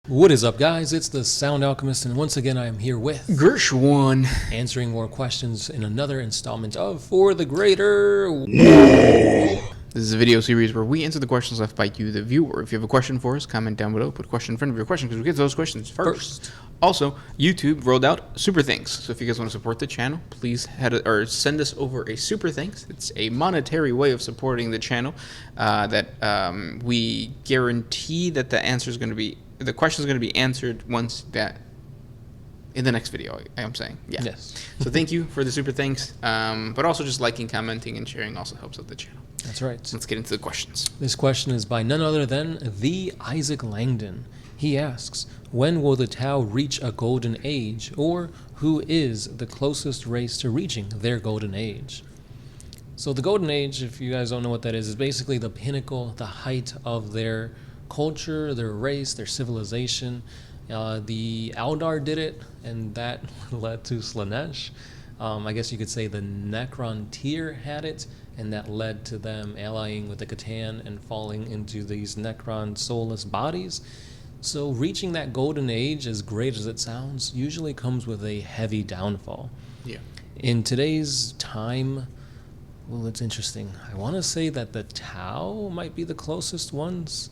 What is up, guys? It's the Sound Alchemist, and once again I am here with Gershwan, answering more questions in another installment of For the Greater. This is a video series where we answer the questions left by you, the viewer. If you have a question for us, comment down below. Put a question in front of your question because we get those questions first. Also, YouTube rolled out Super Thanks. So if you guys want to support the channel, please send us over a Super Thanks. It's a monetary way of supporting the channel that we guarantee that the question is going to be answered once that in the next video. I'm saying, yeah. Yes. So thank you for the Super Thanks, but also just liking, commenting, and sharing also helps out the channel. That's right. Let's get into the questions. This question is by none other than the Isaac Langdon. He asks, when will the Tau reach a golden age, or who is the closest race to reaching their golden age? So the golden age, if you guys don't know what that is basically the pinnacle, the height of their culture, their race, their civilization. The Eldar did it, and that led to Slaanesh. I guess you could say the Necron tier had it, and that led to them allying with the Catan and falling into these Necron soulless bodies. So reaching that golden age, as great as it sounds, usually comes with a heavy downfall. Yeah. In today's time, well, it's interesting. I want to say that the Tau might be the closest ones.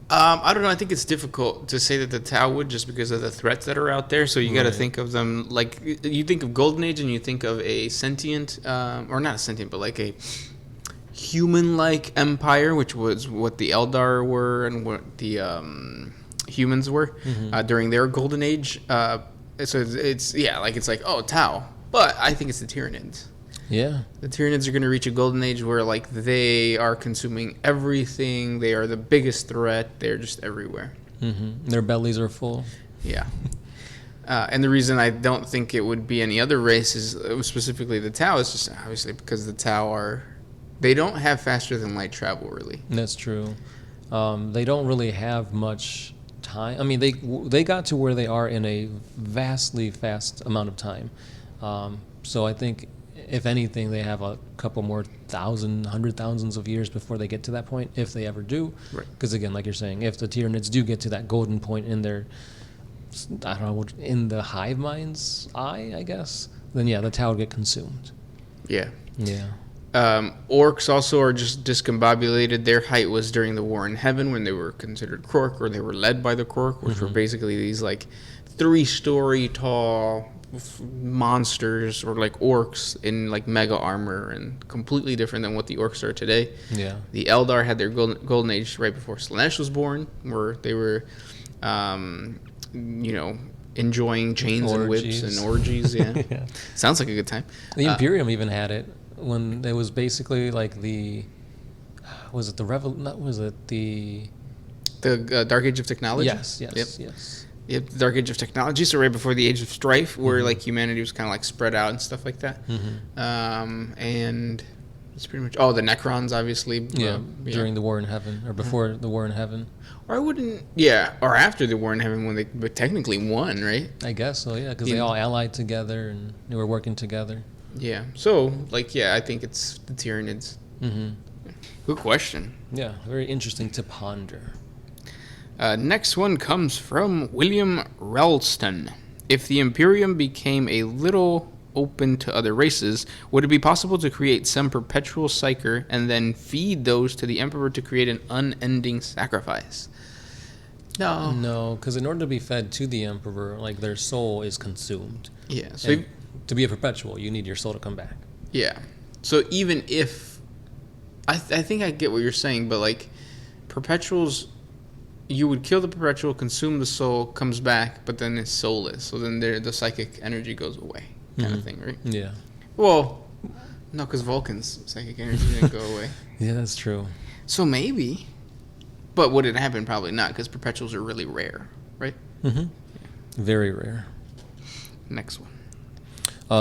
I don't know. I think it's difficult to say that the Tau would, just because of the threats that are out there. So you got to think of them like you think of Golden Age, and you think of a sentient, or not a sentient, but like a human-like empire, which was what the Eldar were and what the humans were during their Golden Age. So it's like oh, Tau, but I think it's the Tyranids. Yeah. The Tyranids are going to reach a golden age where, like, they are consuming everything. They are the biggest threat. They're just everywhere. Mm-hmm. Their bellies are full. Yeah. And the reason I don't think it would be any other race is specifically the Tau is just obviously because the Tau they don't have faster than light travel, really. That's true. They don't really have much time. I mean, they got to where they are in a vastly fast amount of time. So I think, if anything, they have a couple more hundred thousands of years before they get to that point, if they ever do. Right. Because again, like you're saying, if the Tyranids do get to that golden point in their, I don't know, in the hive mind's eye, I guess, then yeah, the Tau would get consumed. Yeah. Yeah. Orcs also are just discombobulated. Their height was during the War in Heaven, when they were considered Krork, or they were led by the Krork, which were basically these like 3-story tall monsters, or like orcs in like mega armor, and completely different than what the orcs are today. Yeah. The Eldar had their golden age right before Slaanesh was born, where they were, enjoying chains and whips and orgies. Yeah. Yeah. Sounds like a good time. The Imperium even had it when it was basically like the Dark Age of Technology? Yes. Yep, the Dark Age of Technology, so right before the Age of Strife, where like humanity was kind of like spread out and stuff like that. And it's pretty much the Necrons, obviously. During the War in Heaven, or before the War in Heaven. Or or after the War in Heaven, when they technically won, right? I guess so, yeah, because they all allied together and they were working together. Yeah, so I think it's the Tyranids. Good question. Yeah, very interesting to ponder. Next one comes from William Ralston. If the Imperium became a little open to other races, would it be possible to create some perpetual psyker and then feed those to the Emperor to create an unending sacrifice? No, because in order to be fed to the Emperor, like, their soul is consumed. Yeah, so to be a perpetual, you need your soul to come back. Yeah, so even if I think I get what you're saying, but like perpetuals, you would kill the perpetual, consume the soul, comes back, but then it's soulless. So then the psychic energy goes away, kind of thing, right? Yeah. Well, no, because Vulcan's psychic energy didn't go away. Yeah, that's true. So maybe. But would it happen? Probably not, because perpetuals are really rare, right? Yeah. Very rare. Next one.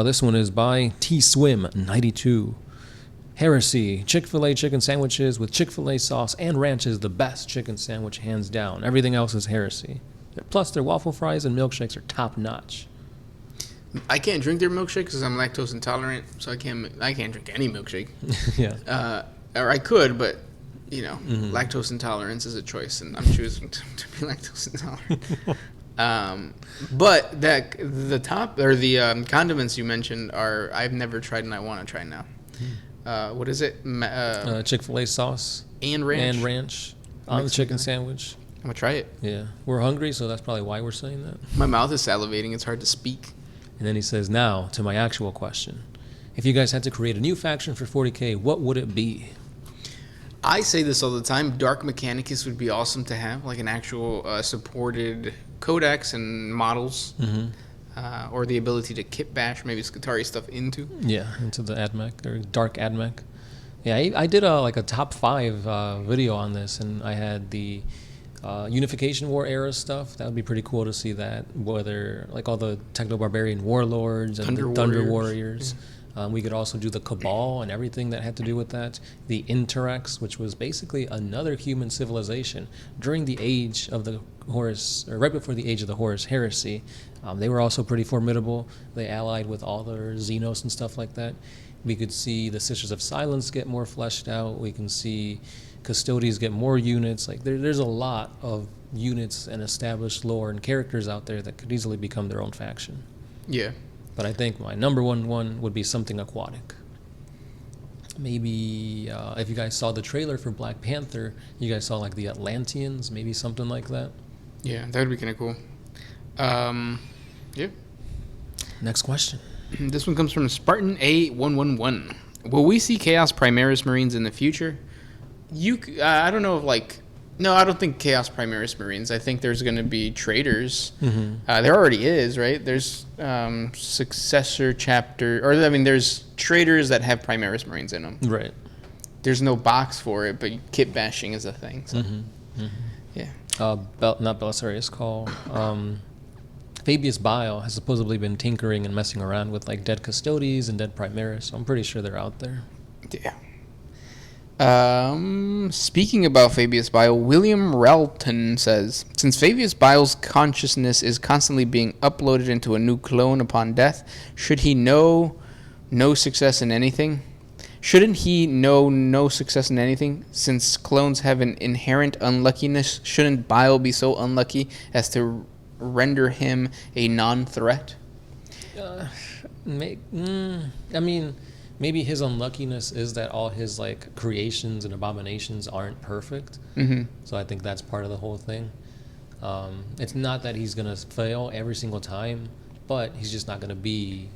This one is by TSwim92. Heresy. Chick-fil-A chicken sandwiches with Chick-fil-A sauce and ranch is the best chicken sandwich, hands down. Everything else is heresy. Plus, their waffle fries and milkshakes are top-notch. I can't drink their milkshake because I'm lactose intolerant, so I can't drink any milkshake. Yeah. Or I could, but lactose intolerance is a choice, and I'm choosing to be lactose intolerant. But the condiments you mentioned I've never tried and I want to try now. What is it? Chick-fil-A sauce and ranch. On the chicken sandwich. I'm gonna try it. Yeah, we're hungry, so that's probably why we're saying that. My mouth is salivating. It's hard to speak. And then he says, now to my actual question. If you guys had to create a new faction for 40K, what would it be? I say this all the time. Dark Mechanicus would be awesome to have, like an actual supported codex and models. Or the ability to kit bash maybe Skitarii stuff into. Yeah, into the AdMech, or Dark AdMech. Yeah, I did a top 5 video on this, and I had the Unification War era stuff. That would be pretty cool to see that, whether like all the Techno-Barbarian Warlords and the Thunder Warriors. Yeah. We could also do the Cabal and everything that had to do with that. The Interrex, which was basically another human civilization during the age of the Horus, or right before the age of the Horus Heresy. They were also pretty formidable. They allied with all their Xenos and stuff like that. We could see the Sisters of Silence get more fleshed out. We can see Custodies get more units. Like there's a lot of units and established lore and characters out there that could easily become their own faction. Yeah. But I think my number one would be something aquatic. Maybe if you guys saw the trailer for Black Panther, you guys saw like the Atlanteans, maybe something like that. Yeah, that would be kind of cool. Yeah. Next question. This one comes from Spartan A111. Will we see Chaos Primaris Marines in the future? I don't know if no, I don't think Chaos Primaris Marines. I think there's going to be traders. There already is, right? There's successor chapter, there's traders that have Primaris Marines in them. Right. There's no box for it, but kit bashing is a thing. So. Yeah. Not Belisarius Call. Fabius Bile has supposedly been tinkering and messing around with like dead Custodies and dead Primaris, so I'm pretty sure they're out there. Yeah. Speaking about Fabius Bile, William Relton says, since Fabius Bile's consciousness is constantly being uploaded into a new clone upon death, should he know no success in anything? Shouldn't he know no success in anything? Since clones have an inherent unluckiness, shouldn't Bile be so unlucky as to render him a non-threat? Maybe his unluckiness is that all his like creations and abominations aren't perfect. So I think that's part of the whole thing. It's not that he's gonna fail every single time, but he's just not gonna be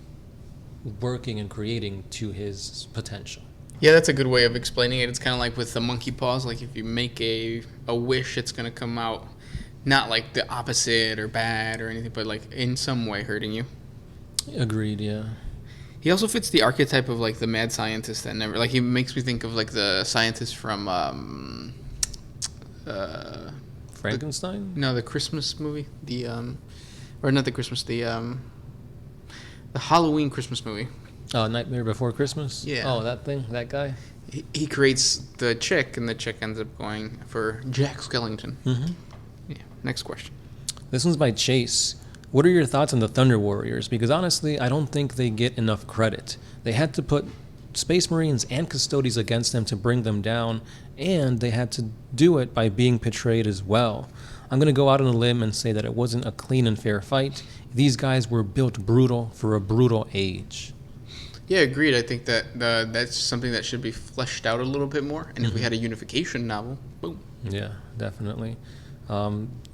working and creating to his potential. Yeah, that's a good way of explaining it. It's kind of like with the monkey paws. Like if you make a wish, it's gonna come out not like the opposite or bad or anything, but like in some way hurting you. Agreed. Yeah. He also fits the archetype of like the mad scientist that never, like he makes me think of like the scientist from Frankenstein? The Christmas movie, or not the Christmas, the Halloween Christmas movie. Oh, Nightmare Before Christmas? Yeah. Oh, that guy? He creates the chick, and the chick ends up going for Jack Skellington. Yeah. Next question. This one's by Chase. What are your thoughts on the Thunder Warriors? Because honestly, I don't think they get enough credit. They had to put Space Marines and Custodies against them to bring them down, and they had to do it by being portrayed as well. I'm going to go out on a limb and say that it wasn't a clean and fair fight. These guys were built brutal for a brutal age. Yeah, agreed. I think that that's something that should be fleshed out a little bit more. And if we had a unification novel, boom. Yeah, definitely.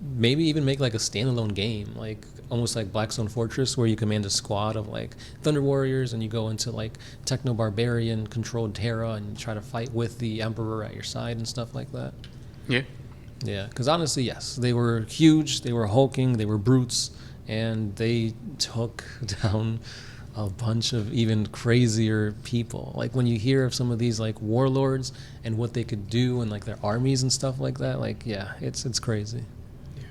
Maybe even make like a standalone game, like almost like Blackstone Fortress, where you command a squad of like Thunder Warriors and you go into like Techno-Barbarian controlled Terra and you try to fight with the Emperor at your side and stuff like that. Yeah. Yeah, because honestly, yes, they were huge, they were hulking, they were brutes, and they took down a bunch of even crazier people. Like when you hear of some of these like warlords and what they could do and like their armies and stuff like that, like yeah, it's crazy. Yeah.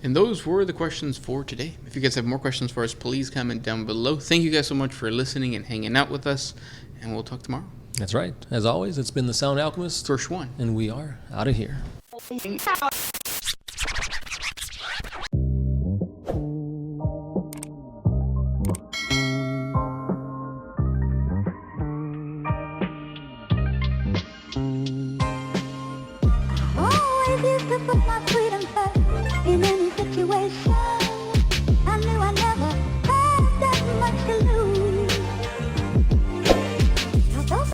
And those were the questions for today. If you guys have more questions for us, please comment down below. Thank you guys so much for listening and hanging out with us, and we'll talk tomorrow. That's right. As always, it's been the Sound Alchemist, First One, and we are out of here. refuse to put my freedom first in any situation.